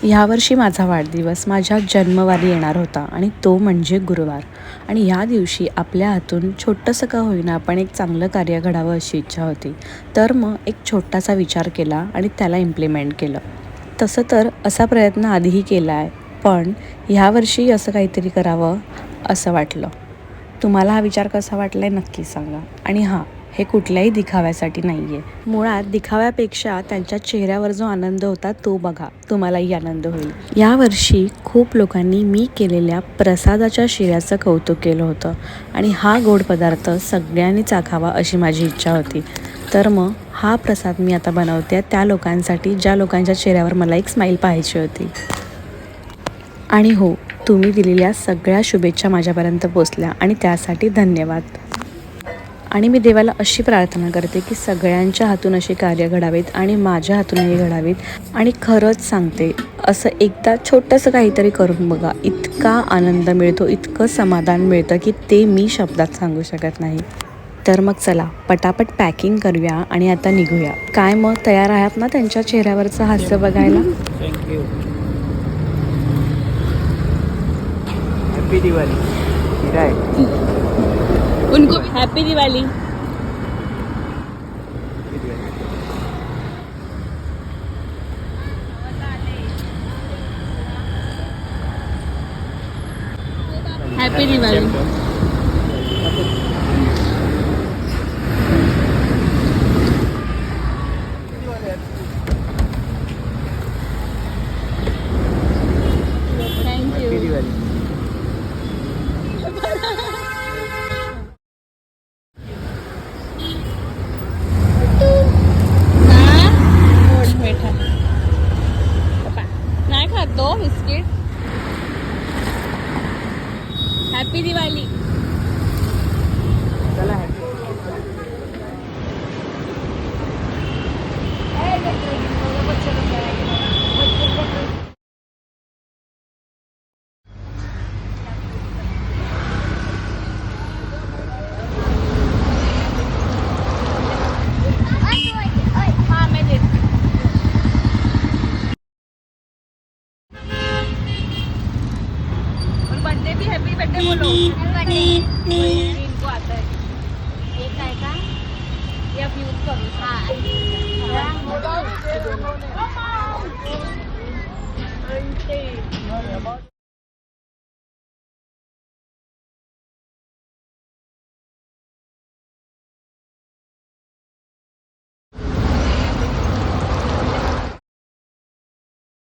यावर्षी माझा वाढदिवस माझ्या जन्मवारी येणार होता आणि तो म्हणजे गुरुवार. आणि ह्या दिवशी आपल्या हातून छोटंसं का होईना पण एक चांगलं कार्य घडावं अशी इच्छा होती. तर मग एक छोटासा विचार केला आणि त्याला इम्प्लिमेंट केलं. तसं तर असा प्रयत्न आधीही केला आहे, पण ह्यावर्षी असं काहीतरी करावं असं वाटलं. तुम्हाला हा विचार कसा वाटला आहे नक्की सांगा. आणि हां, हे कुठल्याही दिखाव्यासाठी नाही आहे. मुळात दिखाव्यापेक्षा त्यांच्या चेहऱ्यावर जो आनंद होता तो बघा, तुम्हालाही आनंद होईल. यावर्षी खूप लोकांनी मी केलेल्या प्रसादाच्या शिऱ्याचं कौतुक केलं होतं आणि हा गोड पदार्थ सगळ्यांनी चाखावा अशी माझी इच्छा होती. तर मग हा प्रसाद मी आता बनवते त्या लोकांसाठी ज्या लोकांच्या चेहऱ्यावर मला एक स्माईल पाहायची होती. आणि हो, तुम्ही दिलेल्या सगळ्या शुभेच्छा माझ्यापर्यंत पोचल्या आणि त्यासाठी धन्यवाद. आणि मी देवाला अशी प्रार्थना करते की सगळ्यांच्या हातून अशी कार्य घडावीत आणि माझ्या हातूनही घडावीत. आणि खरंच सांगते, असं एकदा छोटंसं काहीतरी करून बघा, इतका आनंद मिळतो, इतकं समाधान मिळतं की ते मी शब्दात सांगू शकत नाही. तर मग चला पटापट पॅकिंग करूया आणि आता निघूया. काय मग तयार आहात ना त्यांच्या चेहऱ्यावरचं हास्य बघायला? थँक्यू. हॅपी दिवाळी. उनको happy Diwali. Happy Diwali. Happy Diwali. नाही खात तो बिस्किट. हॅपी दिवाळी. चला बर्थडे भी हैप्पी बर्थडे बोलो. इनको आता है ये काय का या यूज करू. हां